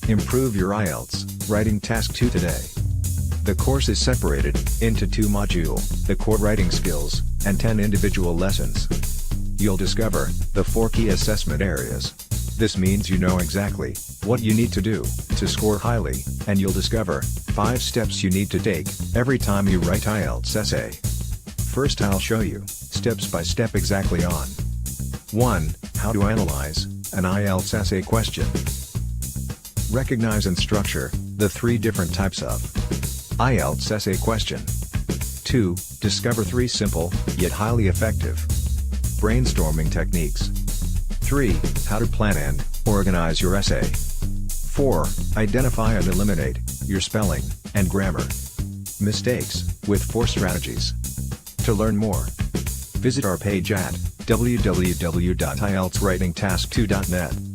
Improve your IELTS Writing Task 2 today. The course is separated into 2 modules, the core writing skills, and 10 individual lessons. You'll discover the 4 key assessment areas. This means you know exactly what you need to do to score highly, and you'll discover 5 steps you need to take every time you write IELTS essay. First, I'll show you steps by step exactly on 1. How to analyze an IELTS essay question. Recognize and structure the 3 different types of IELTS essay question. 2. Discover 3 simple, yet highly effective brainstorming techniques. 3. How to plan and organize your essay. 4. Identify and eliminate your spelling and grammar mistakes with 4 strategies. To learn more, visit our page at www.ieltswritingtask2.net.